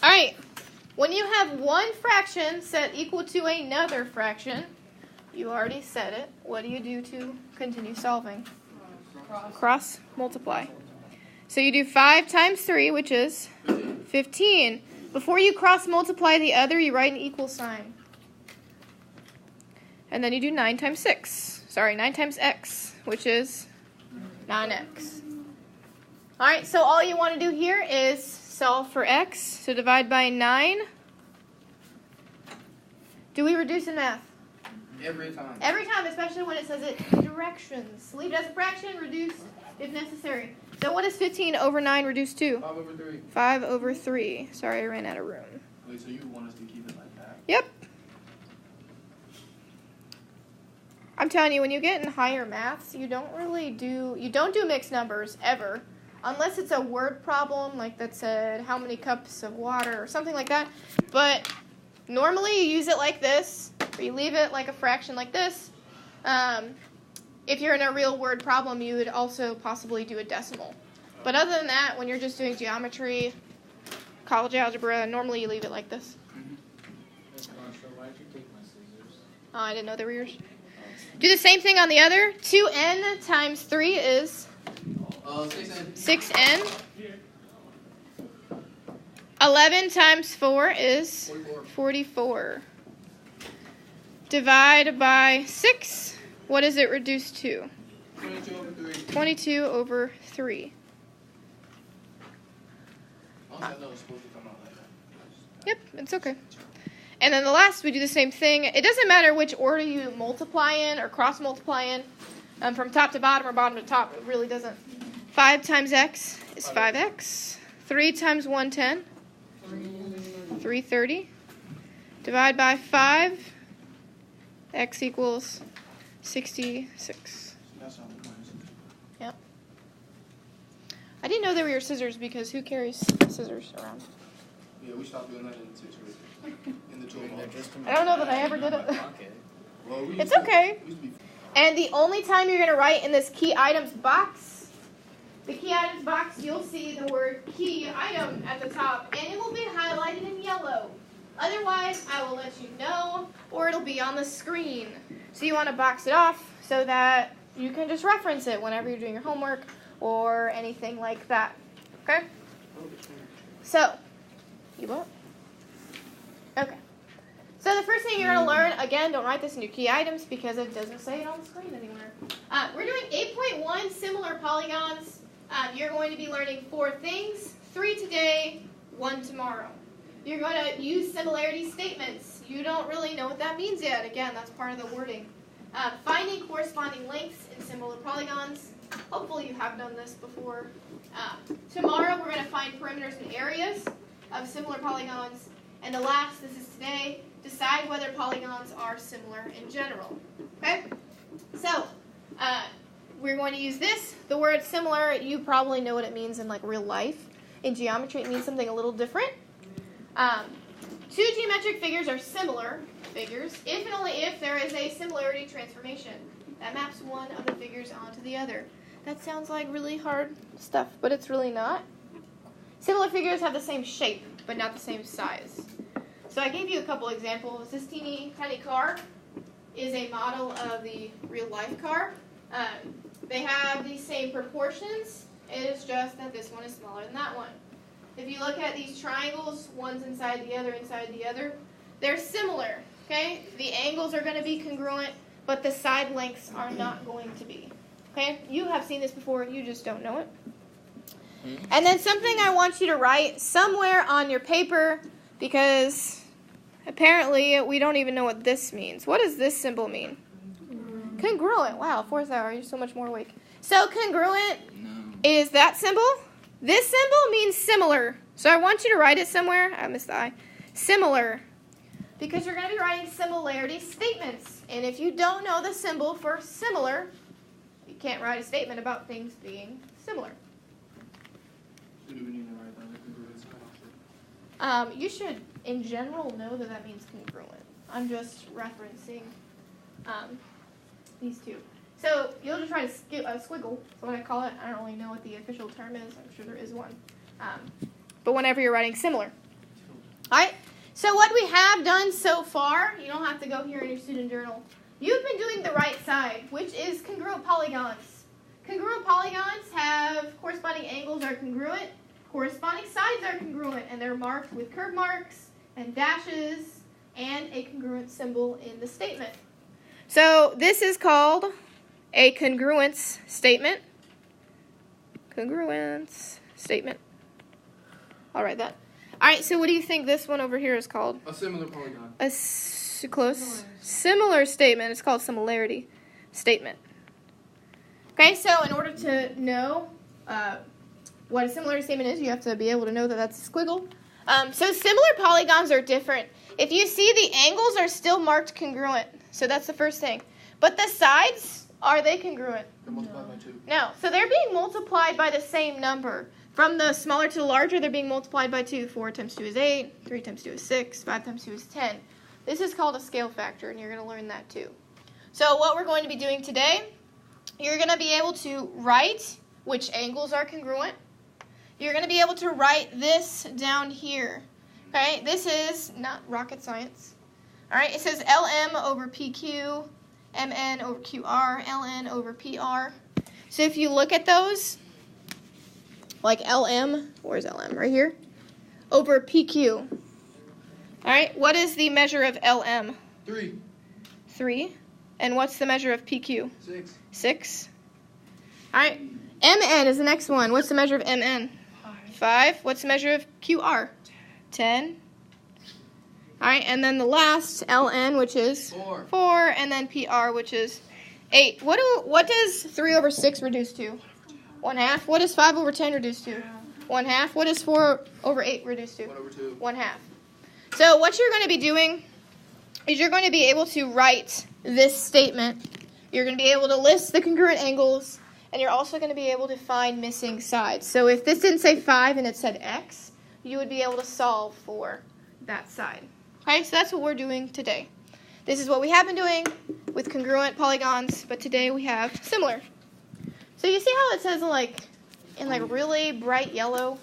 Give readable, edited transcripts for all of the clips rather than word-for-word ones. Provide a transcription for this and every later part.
All right. When you have one fraction set equal to another fraction, you already said it. What do you do to continue solving? Cross multiply. So you do 5 times 3, which is 15. Before you cross multiply the other, you write an equal sign. And then you do 9 times 6. Sorry, 9 times x, which is 9x. All right, so all you want to do here is solve for x. So divide by 9. Do we reduce in math? Every time. Every time, especially when it says it directions. Leave it as a fraction, reduce if necessary. So what is 15 over 9 reduced to? 5 over 3. 5 over 3. Sorry, I ran out of room. Wait, so you want us to keep it like that? Yep. I'm telling you, when you get in higher maths, you don't do mixed numbers ever. Unless it's a word problem, like that said how many cups of water or something like that. But normally you use it like this, or you leave it like a fraction like this. If you're in a real word problem, you would also possibly do a decimal. But other than that, when you're just doing geometry, college algebra, normally you leave it like this. Why'd you take my scissors? Oh, I didn't know they were yours. Do the same thing on the other. 2n times 3 is 6n. 6n. 11 times 4 is 44. Divide by 6. What is it reduced to? 22 over 3. 22 over 3. Also, I know it's supposed to come out like that. Yep, it's okay. And then the last, we do the same thing. It doesn't matter which order you multiply in or cross multiply in, from top to bottom or bottom to top. It really doesn't. 5 times x is 5x. 3 times 110. 330. Divide by 5. X equals 66. That's how it works. Yep. I didn't know they were your scissors because who carries scissors around? Yeah, we stopped doing that in the 6th grade. In the toolbox. I don't know that I ever did it. Well, we It's used to- okay. we used to be- And the only time you're going to write in this key items box, the key items box, you'll see the word key item at the top, and it will be highlighted in yellow. Otherwise, I will let you know, or it'll be on the screen. So you want to box it off so that you can just reference it whenever you're doing your homework or anything like that. Okay? So, you won't? Okay. So the first thing you're going to learn, again, don't write this in your key items because it doesn't say it on the screen anywhere. We're doing 8.1 similar polygons. You're going to be learning 4 things, 3 today, 1 tomorrow. You're going to use similarity statements. You don't really know what that means yet. Again, that's part of the wording. Finding corresponding lengths in similar polygons. Hopefully you have done this before. Tomorrow we're going to find perimeters and areas of similar polygons. And the last, this is today, decide whether polygons are similar in general. Okay? So, we're going to use this. The word similar, you probably know what it means in like real life. In geometry, it means something a little different. 2 geometric figures are similar figures if and only if there is a similarity transformation that maps one of the figures onto the other. That sounds like really hard stuff, but it's really not. Similar figures have the same shape, but not the same size. So I gave you a couple examples. This teeny tiny car is a model of the real life car. They have the same proportions. It is just that this one is smaller than that one. If you look at these triangles, one's inside the other, they're similar, okay? The angles are going to be congruent, but the side lengths are not going to be, okay? You have seen this before, you just don't know it. And then something I want you to write somewhere on your paper, because apparently we don't even know what this means. What does this symbol mean? Congruent. Wow, 4th hour, you're so much more awake. So congruent is that symbol. This symbol means similar. So I want you to write it somewhere. I missed the I. Similar. Because you're going to be writing similarity statements. And if you don't know the symbol for similar, you can't write a statement about things being similar. So do we need to write down the congruent sign? You should, in general, know that that means congruent. I'm just referencing these two. So you'll just write a squiggle, that's what I call it. I don't really know what the official term is. I'm sure there is one. But whenever you're writing similar. Alright, so what we have done so far, you don't have to go here in your student journal. You've been doing the right side, which is congruent polygons. Congruent polygons have corresponding angles are congruent, corresponding sides are congruent, and they're marked with curve marks and dashes and a congruent symbol in the statement. So this is called a congruence statement. Congruence statement. I'll write that. All right, so what do you think this one over here is called? A similar polygon. Close. Similar statement. It's called similarity statement. Okay, so in order to know what a similarity statement is, you have to be able to know that that's a squiggle. So similar polygons are different. If you see, the angles are still marked congruent. So that's the first thing. But the sides, are they congruent? They're multiplied by 2. No. So they're being multiplied by the same number. From the smaller to the larger, they're being multiplied by 2. 4 times 2 is 8. 3 times 2 is 6. 5 times 2 is 10. This is called a scale factor, and you're going to learn that too. So what we're going to be doing today, you're going to be able to write which angles are congruent. You're going to be able to write this down here. Okay, this is not rocket science. All right, it says LM over PQ, MN over QR, LN over PR. So if you look at those, like LM, where's LM? Right here. Over PQ. All right, what is the measure of LM? 3. 3. And what's the measure of PQ? 6. 6. All right, MN is the next one. What's the measure of MN? 5. What's the measure of QR? 10. All right, and then the last, LN, which is 4. 4, and then PR, which is 8. What does 3 over 6 reduce to? 1/2. What does 5 over 10 reduce to? 1/2. What does 4 over 8 reduce to? 1 over 2. 1/2. So what you're going to be doing is you're going to be able to write this statement. You're going to be able to list the congruent angles, and you're also going to be able to find missing sides. So if this didn't say 5 and it said X, you would be able to solve for that side. Okay, so that's what we're doing today. This is what we have been doing with congruent polygons, but today we have similar. So you see how it says in really bright yellow?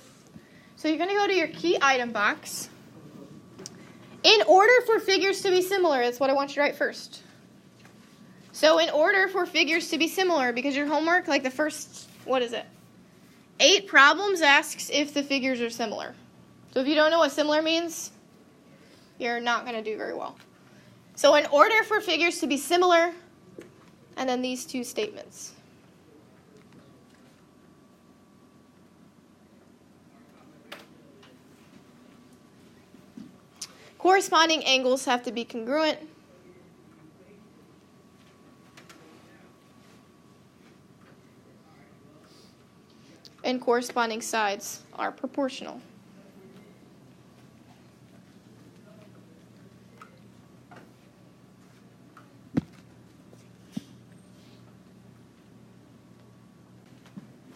So you're going to go to your key item box. In order for figures to be similar, that's what I want you to write first. So in order for figures to be similar, because your homework, like the first, 8 problems asks if the figures are similar. So if you don't know what similar means, you're not going to do very well. So in order for figures to be similar, and then these two statements. Corresponding angles have to be congruent. And corresponding sides are proportional.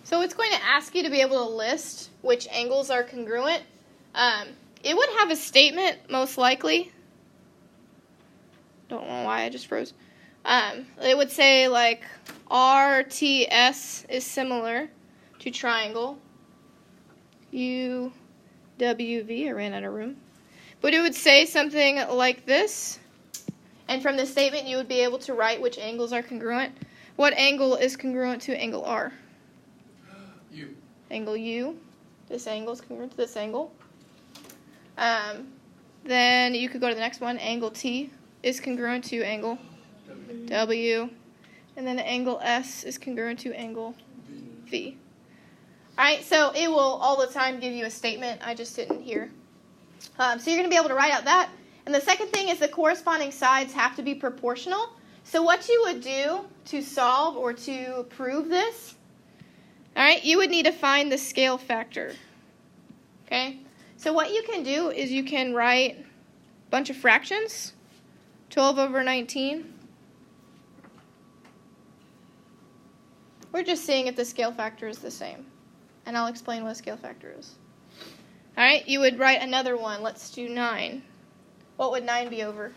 So it's going to ask you to be able to list which angles are congruent. It would have a statement, most likely. Don't know why I just froze. It would say, like, RTS is similar to triangle. UWV, I ran out of room. But it would say something like this. And from the statement, you would be able to write which angles are congruent. What angle is congruent to angle R? U. Angle U. This angle is congruent to this angle. Then you could go to the next one. Angle T is congruent to angle W. And then angle S is congruent to angle V. Alright, so it will all the time give you a statement. I just didn't hear. So you're going to be able to write out that. And the second thing is the corresponding sides have to be proportional. So what you would do to solve or to prove this, alright, you would need to find the scale factor. Okay? So what you can do is you can write a bunch of fractions. 12 over 19. We're just seeing if the scale factor is the same. And I'll explain what a scale factor is. Alright, you would write another one. Let's do 9. What would 9 be over?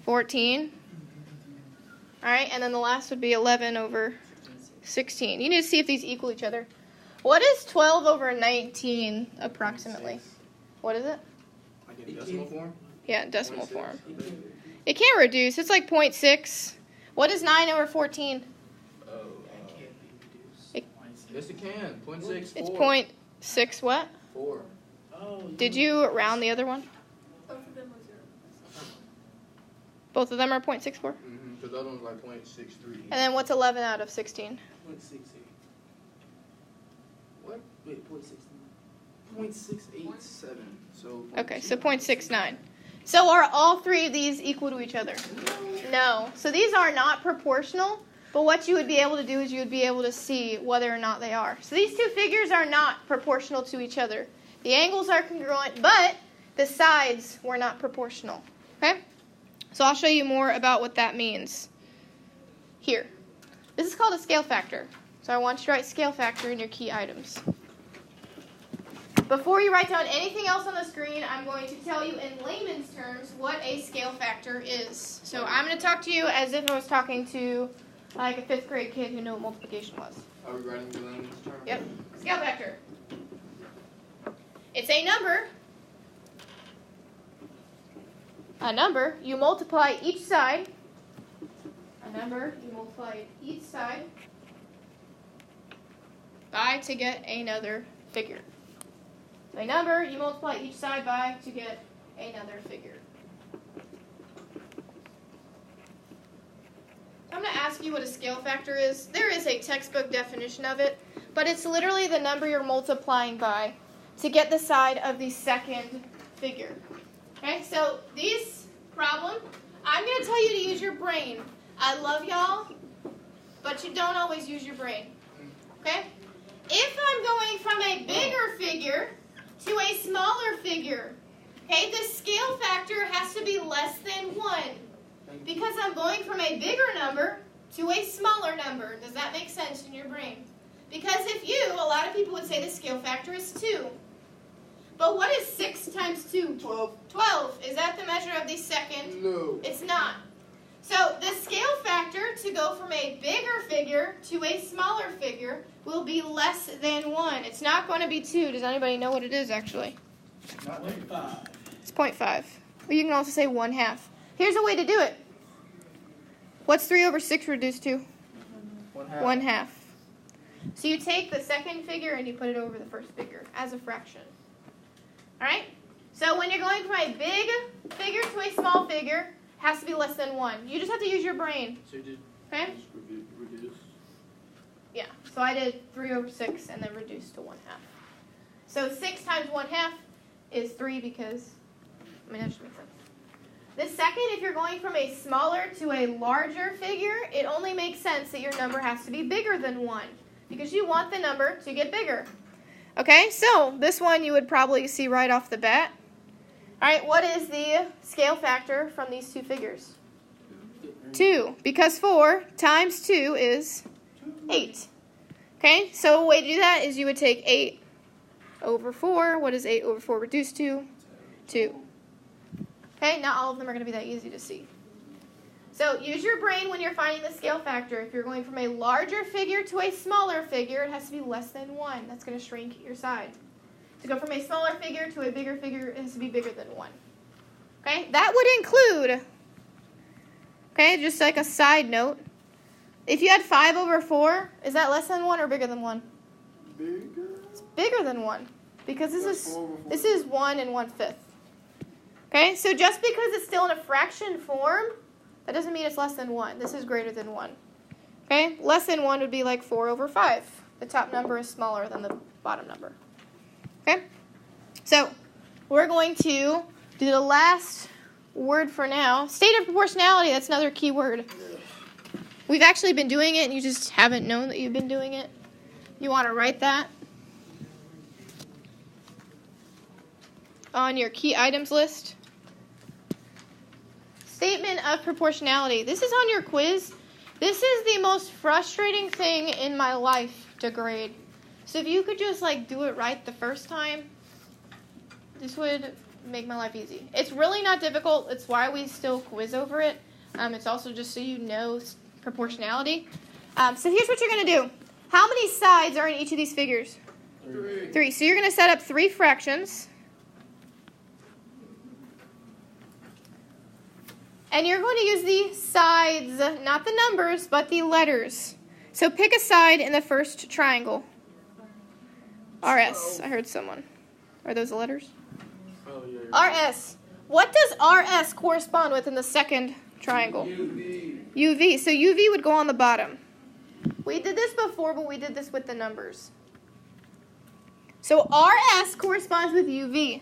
14. Alright, and then the last would be 11 over 16. You need to see if these equal each other. What is 12 over 19 approximately? What is it? Like in decimal form? Yeah, decimal 0.6. form. It can't reduce. It's like 0.6. What is 9 over 14? Oh, That can't be reduced. yes, it can. 0.6. It's 4. 0.6 what? 4. Oh, Did you round the other one? Both of them were 0. Both of them are 0.64? Because the other one's like 0.63. And then what's 11 out of 16? 0.68. What? Wait, 0.69. 0.687. So. Okay, so 0.69. So are all three of these equal to each other? No. So these are not proportional, but what you would be able to do is you would be able to see whether or not they are. So these two figures are not proportional to each other. The angles are congruent, but the sides were not proportional. Okay? So I'll show you more about what that means here. This is called a scale factor. So I want you to write scale factor in your key items. Before you write down anything else on the screen, I'm going to tell you in layman's terms what a scale factor is. So I'm going to talk to you as if I was talking to like a 5th grade kid who knew what multiplication was. Are we writing the layman's term? Yep. Scale factor. It's a number. A number, you multiply each side. A number, you multiply each side by to get another figure. A number, you multiply each side by to get another figure. I'm going to ask you what a scale factor is. There is a textbook definition of it, but it's literally the number you're multiplying by to get the side of the second figure. Okay, so this problem, I'm going to tell you to use your brain. I love y'all, but you don't always use your brain. Okay? If I'm going from a bigger figure to a smaller figure, okay, the scale factor has to be less than 1 because I'm going from a bigger number to a smaller number. Does that make sense in your brain? Because a lot of people would say the scale factor is 2. But what is 6 times 2? 12. 12. Is that the measure of the second? No. It's not. So the scale factor to go from a bigger figure to a smaller figure will be less than 1. It's not going to be 2. Does anybody know what it is, actually? Not 0.5. It's 0.5. Well, you can also say 1/2. Here's a way to do it. What's 3 over 6 reduced to? 1/2. 1/2. So you take the second figure and you put it over the first figure as a fraction. All right? So when you're going from a big figure to a small figure, it has to be less than 1. You just have to use your brain. So you did Okay? just reduce. Yeah. So I did 3 over 6 and then reduced to 1/2. So 6 times 1/2 is 3 because, that just makes sense. The second, if you're going from a smaller to a larger figure, it only makes sense that your number has to be bigger than 1 because you want the number to get bigger. Okay, so this one you would probably see right off the bat. All right, what is the scale factor from these two figures? 2, because 4 times 2 is 8. Okay, so a way to do that is you would take 8 over 4. What is 8 over 4 reduced to? 2. Okay, not all of them are going to be that easy to see. So use your brain when you're finding the scale factor. If you're going from a larger figure to a smaller figure, it has to be less than 1. That's going to shrink your side. To go from a smaller figure to a bigger figure, it has to be bigger than 1. Okay, that would include, okay, just like a side note, if you had 5 over 4, is that less than 1 or bigger than 1? Bigger? It's bigger than 1 because this is 1 and 1/5. Okay, so just because it's still in a fraction form, that doesn't mean it's less than 1. This is greater than 1. Okay, less than 1 would be like 4 over 5. The top number is smaller than the bottom number. Okay, so we're going to do the last word for now. State of proportionality, that's another key word. We've actually been doing it and you just haven't known that you've been doing it. You want to write that on your key items list. Statement of proportionality. This is on your quiz. This is the most frustrating thing in my life to grade. So if you could just do it right the first time, this would make my life easy. It's really not difficult. It's why we still quiz over it. It's also just so you know proportionality. So here's what you're going to do. How many sides are in each of these figures? 3. So you're going to set up 3 fractions. And you're going to use the sides, not the numbers, but the letters. So pick a side in the first triangle. RS. I heard someone. Are those the letters? Oh, yeah. RS. What does RS correspond with in the second triangle? UV. So UV would go on the bottom. We did this before, but we did this with the numbers. So RS corresponds with UV.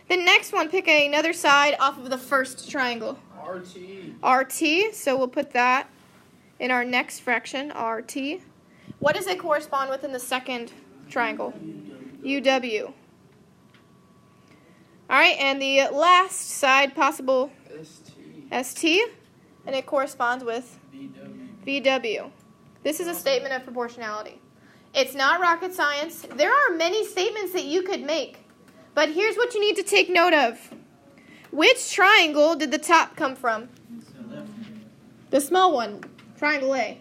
The next one, pick another side off of the first triangle. RT. So we'll put that in our next fraction, RT. What does it correspond with in the second triangle? UW. All right, and the last side possible, ST, and it corresponds with VW. This is a statement of proportionality. It's not rocket science. There are many statements that you could make, but here's what you need to take note of. Which triangle did the top come from? The small one, triangle A.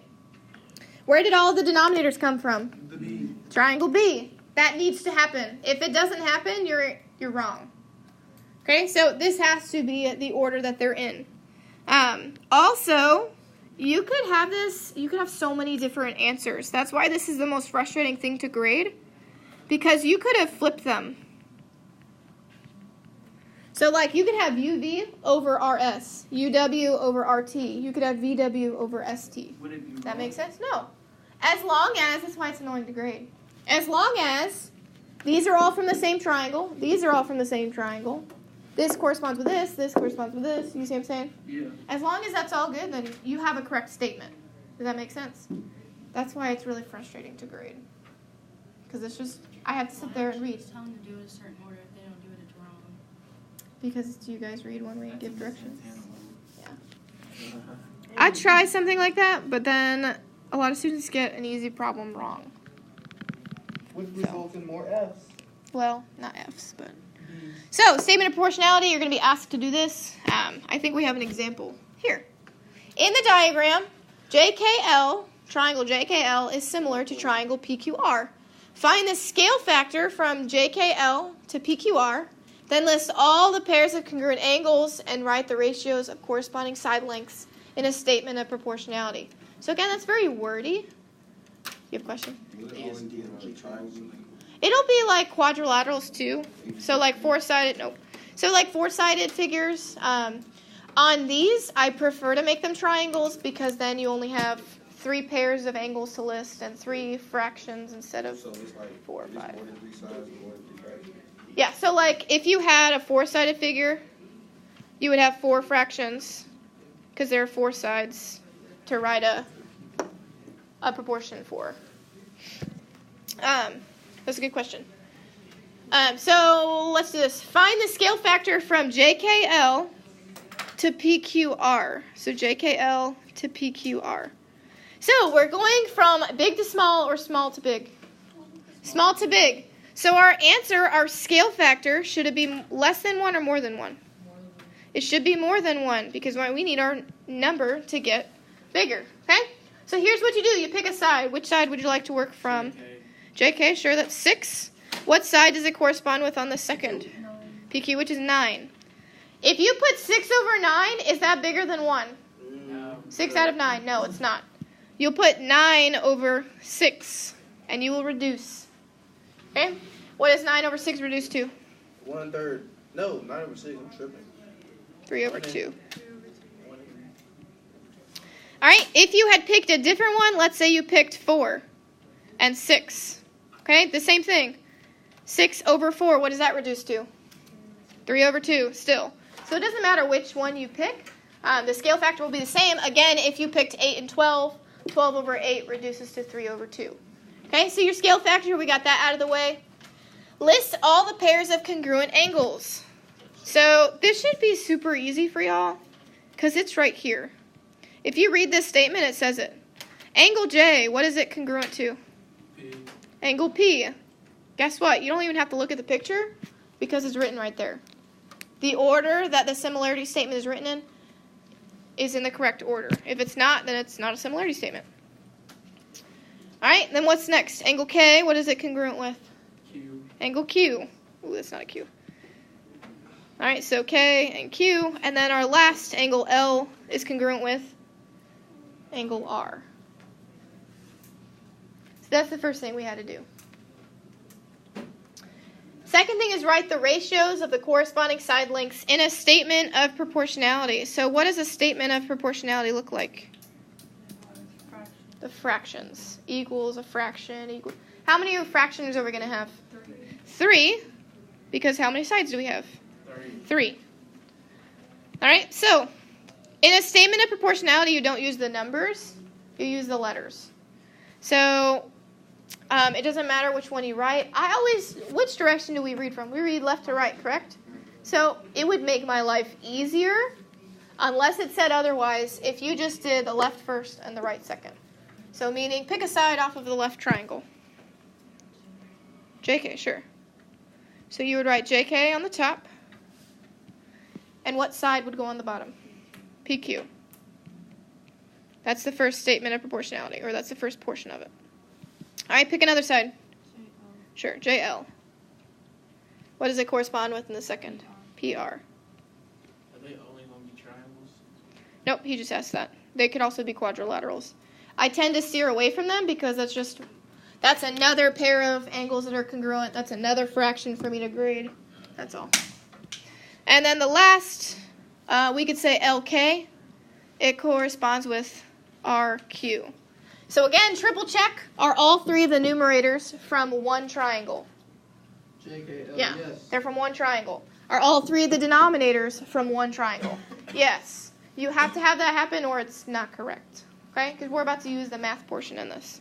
Where did all the denominators come from? The B. Triangle B. That needs to happen. If it doesn't happen, you're wrong. Okay, so this has to be the order that they're in. Also, you could have so many different answers. That's why this is the most frustrating thing to grade, because you could have flipped them. So like you could have UV over RS, UW over RT. You could have VW over ST. Would it be That wrong? makes sense? No. As long as, that's why it's annoying to grade. As long as these are all from the same triangle, these are all from the same triangle, this corresponds with this corresponds with this, you see what I'm saying? Yeah. As long as that's all good, then you have a correct statement. Does that make sense? That's why it's really frustrating to grade. Because it's just, I have to sit there and read. Tell them to do it a certain order. If they don't do it, it's wrong. Because do you guys read when we give directions? Yeah. I try something like that, but then a lot of students get an easy problem wrong. Would result in more F's. Well, not F's, but. So, statement of proportionality, you're going to be asked to do this. I think we have an example here. In the diagram, JKL, triangle JKL, is similar to triangle PQR. Find the scale factor from JKL to PQR, then list all the pairs of congruent angles and write the ratios of corresponding side lengths in a statement of proportionality. So again, that's very wordy. You have a question? It'll be like quadrilaterals too. So like four-sided figures. On these, I prefer to make them triangles because then you only have 3 pairs of angles to list and 3 fractions instead of 4 or 5. Yeah, so like if you had a 4-sided figure, you would have 4 fractions because there are 4 sides to write a proportion for. That's a good question. So let's do this. Find the scale factor from JKL to PQR. So JKL to PQR. So we're going from big to small or small to big? Small to big. So our answer, our scale factor, should it be less than 1 or more than 1? It should be more than 1 because we need our number to get bigger. Okay? So here's what you do. You pick a side. Which side would you like to work from? JK, sure, that's 6. What side does it correspond with on the second? 9. PQ, which is 9. If you put 6 over 9, is that bigger than 1? No. 6 out of 9. No, it's not. You'll put 9 over 6, and you will reduce. Okay? What is 9 over 6 reduced to? 1/3. No, 9 over 6. I'm tripping. 3 over 2. All right, if you had picked a different one, let's say you picked 4 and 6. Okay, the same thing. 6 over 4, what does that reduce to? 3 over 2, still. So it doesn't matter which one you pick. The scale factor will be the same. Again, if you picked 8 and 12, 12 over 8 reduces to 3 over 2. Okay, so your scale factor, we got that out of the way. List all the pairs of congruent angles. So this should be super easy for y'all because it's right here. If you read this statement, it says it. Angle J, what is it congruent to? P. Angle P. Guess what? You don't even have to look at the picture because it's written right there. The order that the similarity statement is written in is in the correct order. If it's not, then it's not a similarity statement. All right, then what's next? Angle K, what is it congruent with? Q. Angle Q. Ooh, that's not a Q. All right, so K and Q, and then our last angle L is congruent with angle R. So that's the first thing we had to do. Second thing is write the ratios of the corresponding side lengths in a statement of proportionality. So what does a statement of proportionality look like? The fractions. Equals a fraction. Equal. How many fractions are we going to have? 3. Because how many sides do we have? 3. All right, so in a statement of proportionality, you don't use the numbers, you use the letters. So it doesn't matter which one you write. Which direction do we read from? We read left to right, correct? So it would make my life easier, unless it said otherwise, if you just did the left first and the right second. So meaning, pick a side off of the left triangle. JK, sure. So you would write JK on the top. And what side would go on the bottom? PQ. That's the first statement of proportionality, or that's the first portion of it. All right, pick another side. Sure, JL. What does it correspond with in the second? PR. Are they only going to be triangles? Nope, he just asked that. They could also be quadrilaterals. I tend to steer away from them because that's another pair of angles that are congruent. That's another fraction for me to grade. That's all. And then the last, we could say LK. It corresponds with RQ. So again, triple check. Are all 3 of the numerators from one triangle? JKL, Yeah, yes. they're from one triangle. Are all 3 of the denominators from one triangle? Yes. You have to have that happen or it's not correct. Okay? Because we're about to use the math portion in this.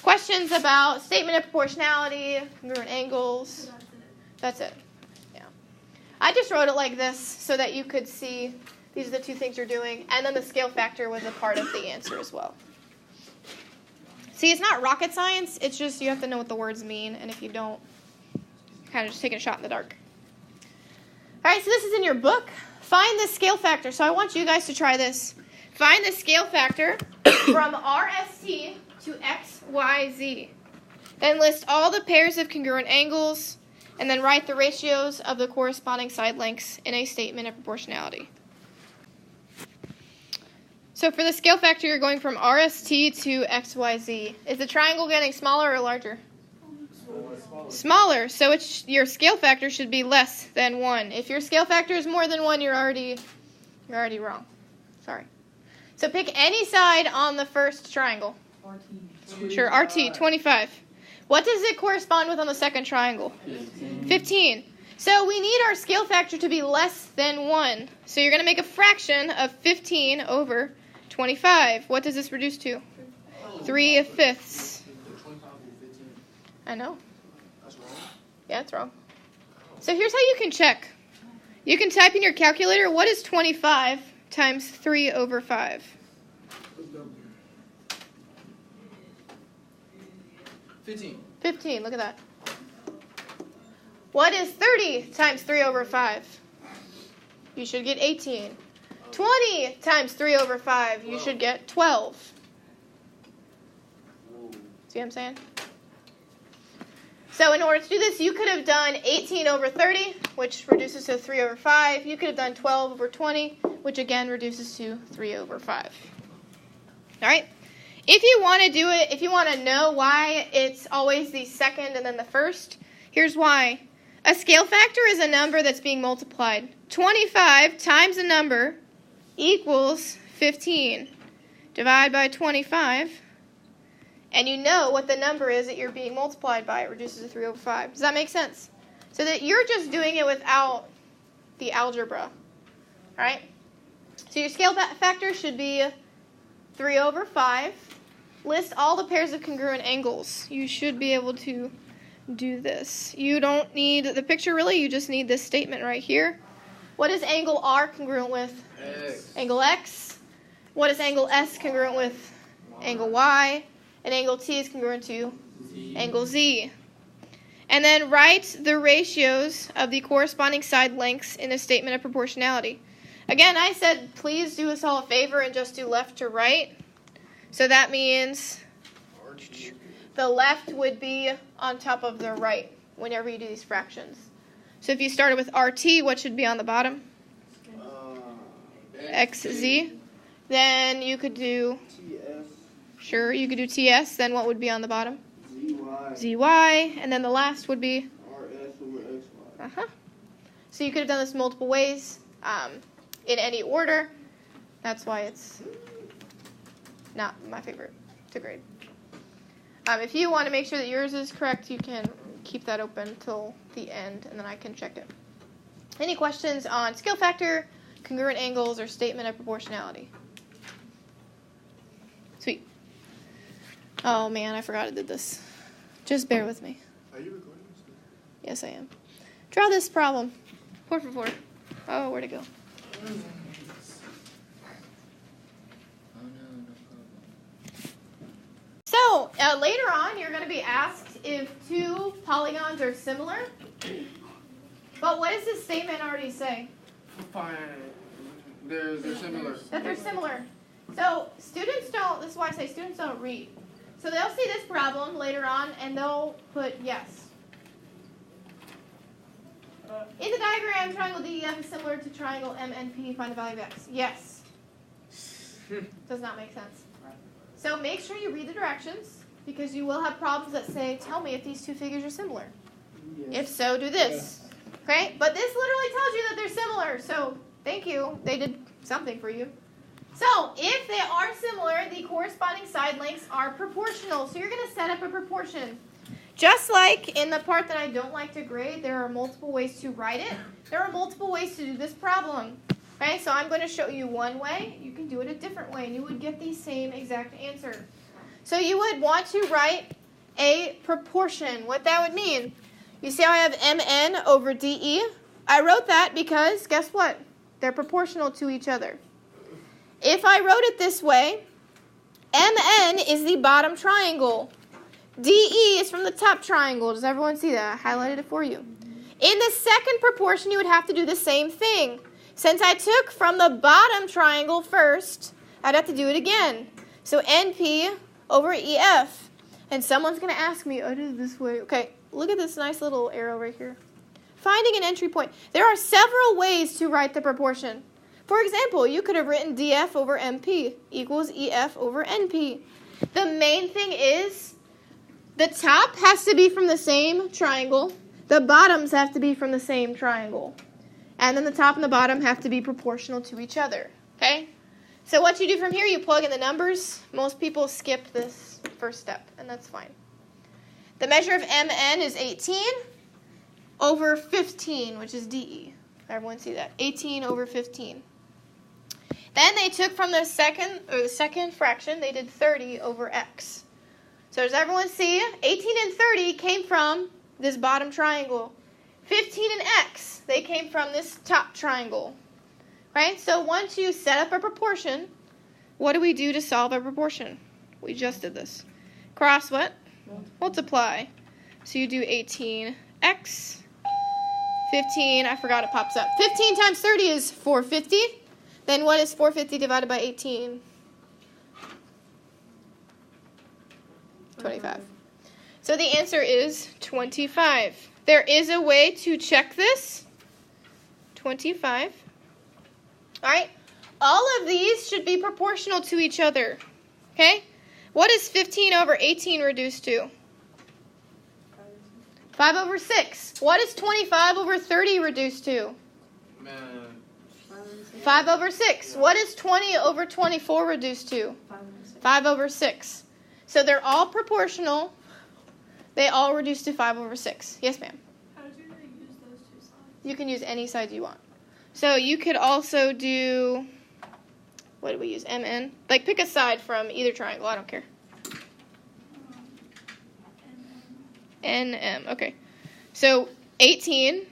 Questions about statement of proportionality, congruent angles? That's it. Yeah. I just wrote it like this so that you could see these are the 2 things you're doing. And then the scale factor was a part of the answer as well. See, it's not rocket science. It's just you have to know what the words mean. And if you don't, kind of just taking a shot in the dark. All right, so this is in your book. Find the scale factor. So I want you guys to try this. Find the scale factor from RST to XYZ. Then list all the pairs of congruent angles, and then write the ratios of the corresponding side lengths in a statement of proportionality. So for the scale factor, you're going from RST to XYZ. Is the triangle getting smaller or larger? Smaller. So your scale factor should be less than 1. If your scale factor is more than 1, you're already wrong. Sorry. So pick any side on the first triangle. RT. Sure, RT, 25. What does it correspond with on the second triangle? 15. So we need our scale factor to be less than 1. So you're going to make a fraction of 15 over 25. What does this reduce to? 3/5. I know. That's wrong. Yeah, it's wrong. So here's how you can check. You can type in your calculator, what is 25 times 3/5? 15. 15, look at that. What is 30 times 3/5? You should get 18. 20 times 3/5, you should get 12. See what I'm saying? So in order to do this, you could have done 18 over 30, which reduces to 3/5. You could have done 12 over 20, which again reduces to 3/5. All right? If you want to do it, if you want to know why it's always the second and then the first, here's why. A scale factor is a number that's being multiplied. 25 times a number equals 15. Divide by 25. And you know what the number is that you're being multiplied by. It reduces to 3/5. Does that make sense? So that you're just doing it without the algebra. All right? So your scale factor should be 3/5. List all the pairs of congruent angles. You should be able to do this. You don't need the picture really. You just need this statement right here. What is angle R congruent with? X. Angle X. What is angle S congruent with? Angle Y. And angle T is congruent to angle Z. And then write the ratios of the corresponding side lengths in a statement of proportionality. Again, I said please do us all a favor and just do left to right. So that means the left would be on top of the right whenever you do these fractions. So if you started with RT, what should be on the bottom? XZ. Then you could do, TS. sure, you could do TS. Then what would be on the bottom? ZY. ZY. And then the last would be? RS over XY. Uh-huh. So you could have done this multiple ways, in any order. That's why it's not my favorite to grade. If you want to make sure that yours is correct, you can keep that open till the end, and then I can check it. Any questions on scale factor, congruent angles, or statement of proportionality? Sweet. Oh man, I forgot I did this. Just bear with me. Are you recording this? Yes, I am. Draw this problem. 4 for 4. Oh, where'd it go? Oh no, no problem. So, later on, you're going to be asked if two polygons are similar. But what does this statement already say? Fine. They're similar. That they're similar. So, students don't, this is why I say students don't read. So they'll see this problem later on, and they'll put yes. In the diagram, triangle DEF is similar to triangle MNP. Find the value of x. Yes. Does not make sense. So make sure you read the directions, because you will have problems that say, tell me if these two figures are similar. Yes. If so, do this. Okay? But this literally tells you that they're similar. So thank you. They did something for you. So if they are similar, the corresponding side lengths are proportional. So you're going to set up a proportion. Just like in the part that I don't like to grade, there are multiple ways to write it. There are multiple ways to do this problem. Okay, so I'm going to show you one way. You can do it a different way, and you would get the same exact answer. So you would want to write a proportion. What that would mean, you see how I have MN over DE? I wrote that because, guess what? They're proportional to each other. If I wrote it this way, MN is the bottom triangle. DE is from the top triangle. Does everyone see that? I highlighted it for you. In the second proportion, you would have to do the same thing. Since I took from the bottom triangle first, I'd have to do it again. So NP over EF. And someone's going to ask me, oh, I did it this way. Okay, look at this nice little arrow right here. Finding an entry point. There are several ways to write the proportion. For example, you could have written DF over MP equals EF over NP. The main thing is the top has to be from the same triangle. The bottoms have to be from the same triangle. And then the top and the bottom have to be proportional to each other. Okay? So what you do from here, you plug in the numbers. Most people skip this first step, and that's fine. The measure of MN is 18 over 15, which is DE. Everyone see that? 18 over 15. Then they took from the second fraction, they did 30 over x. So does everyone see? 18 and 30 came from this bottom triangle. 15 and x, they came from this top triangle. Right? So once you set up a proportion, what do we do to solve a proportion? We just did this. Cross what? Multiply. So you do 18x. 15, I forgot it pops up. 15 times 30 is 450. Then what is 450 divided by 18? 25. So the answer is 25. There is a way to check this. 25. All right. All of these should be proportional to each other. Okay? What is 15 over 18 reduced to? 5 over 6. What is 25 over 30 reduced to? 5 over 6. What is 20 over 24 reduced to? 5 over 6. So they're all proportional. They all reduce to 5 over 6. Yes, ma'am? How did you use those two sides? You can use any sides you want. So you could also do, what did we use, MN? Like pick a side from either triangle. I don't care. NM. Okay. So 18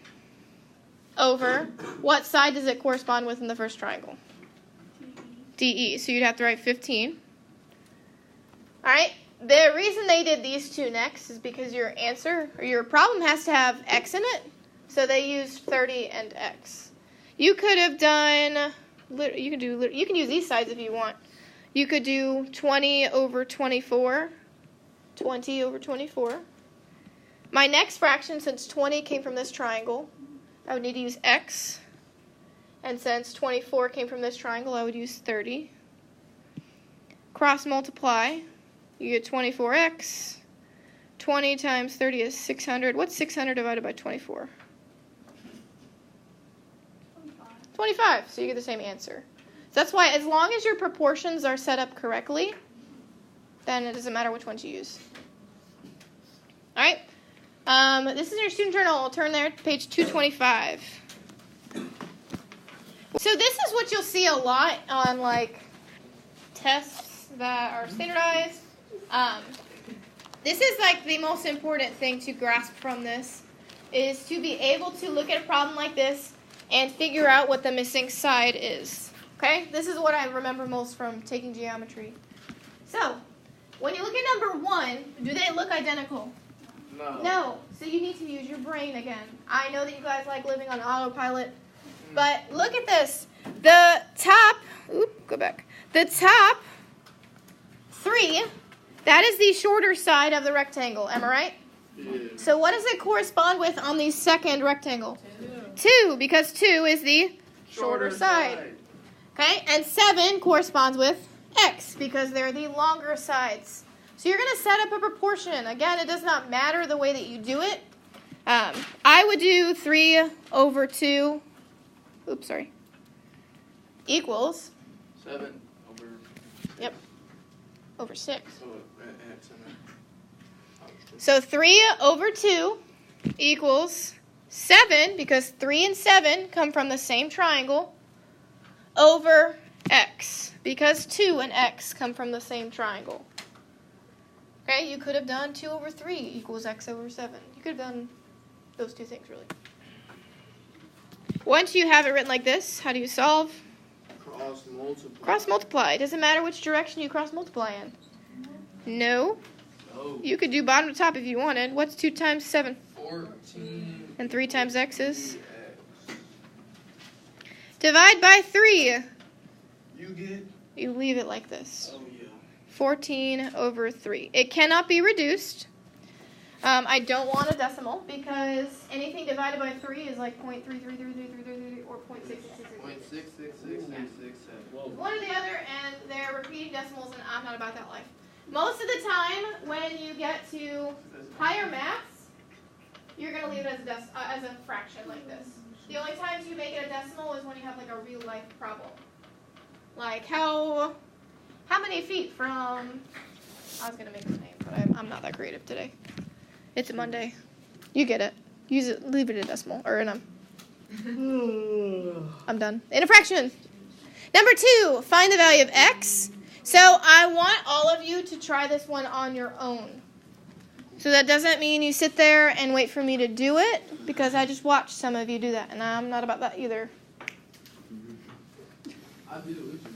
over, what side does it correspond with in the first triangle? DE. So you'd have to write 15. All right. The reason they did these two next is because your answer or your problem has to have x in it. So they used 30 and x. You could have done, you can use these sides if you want. You could do 20 over 24. 20 over 24. My next fraction, since 20 came from this triangle, I would need to use x. And since 24 came from this triangle, I would use 30. Cross multiply. You get 24x. 20 times 30 is 600. What's 600 divided by 24? 25. So you get the same answer. So that's why as long as your proportions are set up correctly, then it doesn't matter which ones you use. All right. This is your student journal. I'll turn there to page 225. So this is what you'll see a lot on like tests that are standardized. This is like the most important thing to grasp from this is to be able to look at a problem like this and figure out what the missing side is. Okay? This is what I remember most from taking geometry. So, when you look at number 1, do they look identical? No. No. So you need to use your brain again. I know that you guys like living on autopilot, but look at this. The top, the top 3, that is the shorter side of the rectangle. Am I right? Yeah. So what does it correspond with on the second rectangle? 2, because 2 is the shorter side. Okay, and 7 corresponds with x, because they're the longer sides. So you're going to set up a proportion. Again, it does not matter the way that you do it. I would do 3 over 2, equals 7 over. over 6. So x and So 3 over 2 equals 7, because 3 and 7 come from the same triangle, over x, because 2 and x come from the same triangle. Okay, you could have done 2 over 3 equals x over 7. You could have done those two things, really. Once you have it written like this, how do you solve? cross multiply. Cross multiply. It doesn't matter which direction you cross multiply in. No. No. You could do bottom to top if you wanted. What's 2 times 7? 14. And 3 times x is? X. Divide by 3. You get. You leave it like this. Oh yeah. 14 over 3. It cannot be reduced. I don't want a decimal because anything divided by 3 is like 0.3333333 or 0.66666. 0.6666667. One or the other, and they're repeating decimals, and I'm not about that life. Most of the time, when you get to higher maths, you're going to leave it as a fraction like this. The only times you make it a decimal is when you have like a real life problem. Like how many feet from, I was going to make a name, but I'm not that creative today. It's a Monday. You get it. Use it, leave it in a decimal, or in a, I'm done. In a fraction. Number 2, find the value of x. So I want all of you to try this one on your own. So that doesn't mean you sit there and wait for me to do it, because I just watched some of you do that, and I'm not about that either. I do it with you.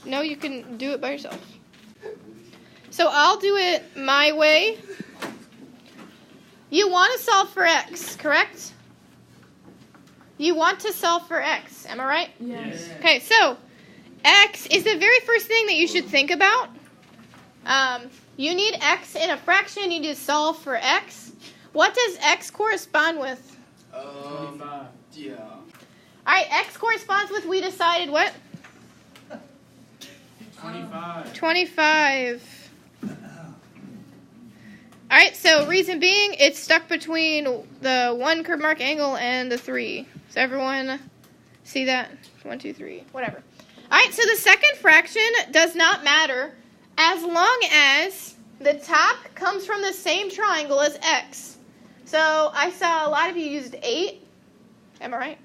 No, you can do it by yourself. So I'll do it my way. You want to solve for x, correct? You want to solve for x, am I right? Yes. Okay, so x is the very first thing that you should think about. You need x in a fraction. You need to solve for x. What does x correspond with? 25. Yeah. All right, x corresponds with, we decided what? 25. 25. All right, so reason being, it's stuck between the 1 curve mark angle and the 3. Does everyone see that? 1, 2, 3, whatever. All right, so the second fraction does not matter as long as the top comes from the same triangle as x. So I saw a lot of you used 8. Am I right?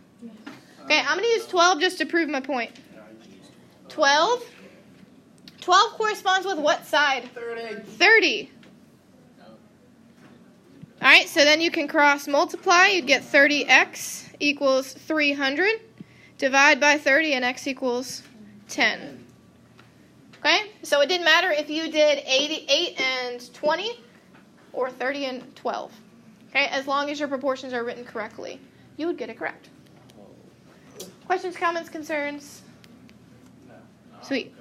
Okay, I'm going to use 12 just to prove my point. 12? 12 corresponds with what side? 30. All right, so then you can cross multiply. You'd get 30x equals 300. Divide by 30, and x equals 10. Okay, so it didn't matter if you did 8 and 20 or 30 and 12. Okay, as long as your proportions are written correctly, you would get it correct. Questions, comments, concerns? No. Sweet.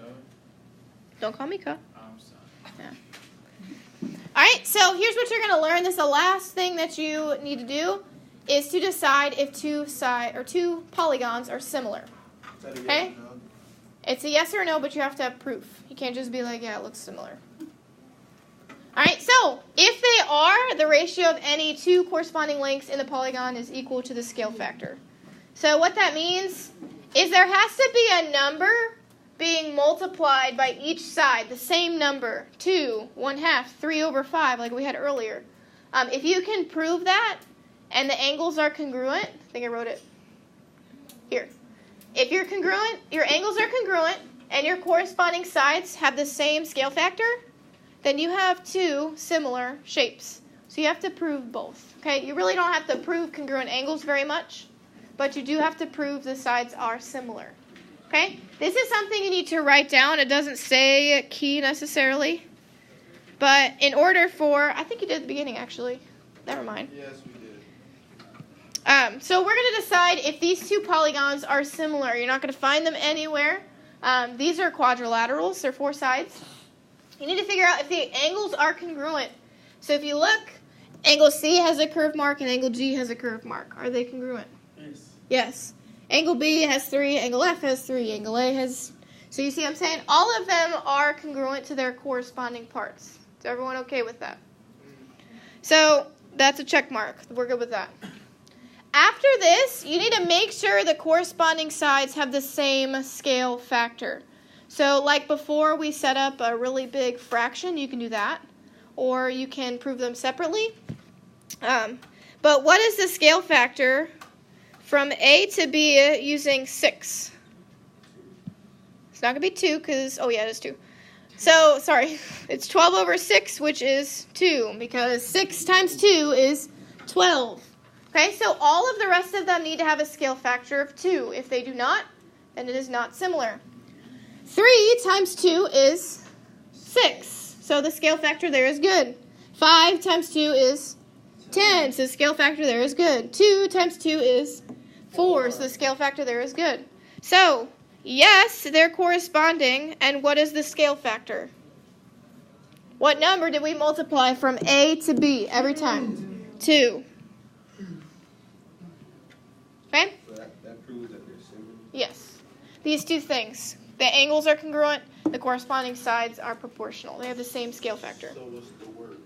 Don't call me Ka. I'm sorry. Yeah. All right, so here's what you're going to learn. This is the last thing that you need to do is to decide if two polygons are similar. Is that a yes Okay. or no? It's a yes or no, but you have to have proof. You can't just be like, yeah, it looks similar. All right, so if they are, the ratio of any two corresponding lengths in the polygon is equal to the scale factor. So what that means is there has to be a number being multiplied by each side, the same number, 2, 1/2, 3/5, like we had earlier. If you can prove that and the angles are congruent, I think I wrote it here. If you're congruent, your angles are congruent, and your corresponding sides have the same scale factor, then you have two similar shapes. So you have to prove both. Okay, you really don't have to prove congruent angles very much, but you do have to prove the sides are similar. Okay, this is something you need to write down. It doesn't say key necessarily, but in order for, I think you did at the beginning actually. Never mind. Yes, we did. So we're going to decide if these two polygons are similar. You're not going to find them anywhere. These are quadrilaterals. They're four sides. You need to figure out if the angles are congruent. So if you look, angle C has a curved mark and angle G has a curved mark. Are they congruent? Yes. Yes. Angle B has 3, angle F has 3, angle A has... So you see what I'm saying? All of them are congruent to their corresponding parts. Is everyone okay with that? So that's a check mark. We're good with that. After this, you need to make sure the corresponding sides have the same scale factor. So like before we set up a really big fraction, you can do that. Or you can prove them separately. But what is the scale factor from A to B using 6? It's not going to be 2 because, oh yeah, it is 2. So, sorry, it's 12/6, which is 2, because 6 times 2 is 12. Okay, so all of the rest of them need to have a scale factor of 2. If they do not, then it is not similar. 3 times 2 is 6, so the scale factor there is good. 5 times 2 is 10, so the scale factor there is good. 2 times 2 is 4, so the scale factor there is good. So, yes, they're corresponding, and what is the scale factor? What number did we multiply from A to B every time? 2. Okay? So that proves that they're similar. Yes. These two things. The angles are congruent, the corresponding sides are proportional. They have the same scale factor. So what's the word?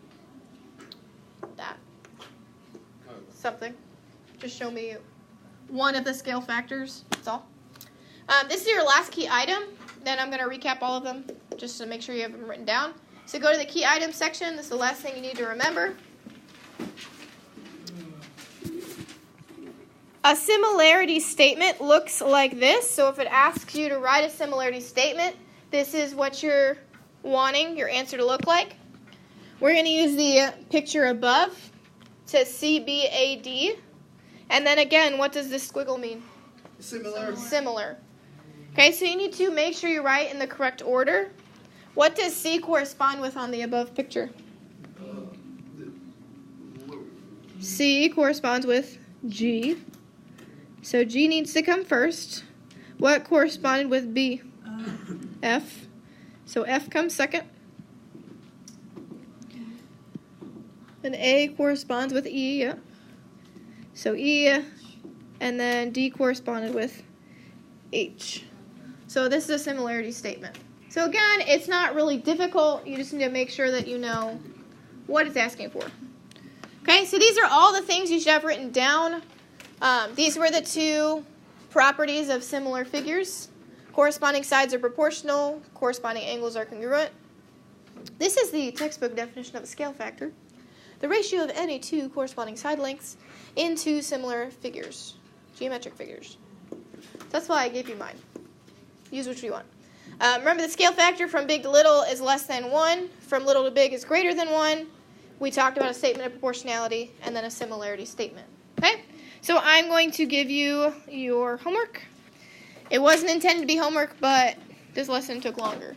That. Oh. Something. Just show me one of the scale factors. That's all. This is your last key item. Then I'm going to recap all of them just to make sure you have them written down. So go to the key items section. This is the last thing you need to remember. A similarity statement looks like this. So if it asks you to write a similarity statement, this is what you're wanting your answer to look like. We're going to use the picture above to CBAD. And then again, what does this squiggle mean? Similar. Similar. Okay, so you need to make sure you write in the correct order. What does C correspond with on the above picture? C corresponds with G. So G needs to come first. What corresponded with B? F. So F comes second. And A corresponds with E, yeah. So E, and then D corresponded with H. So this is a similarity statement. So again, it's not really difficult. You just need to make sure that you know what it's asking for. Okay, so these are all the things you should have written down. These were the two properties of similar figures. Corresponding sides are proportional. Corresponding angles are congruent. This is the textbook definition of a scale factor. The ratio of any two corresponding side lengths in two similar figures, geometric figures. That's why I gave you mine. Use which you want. Remember, the scale factor from big to little is less than 1. From little to big is greater than 1. We talked about a statement of proportionality and then a similarity statement. Okay? So I'm going to give you your homework. It wasn't intended to be homework, but this lesson took longer.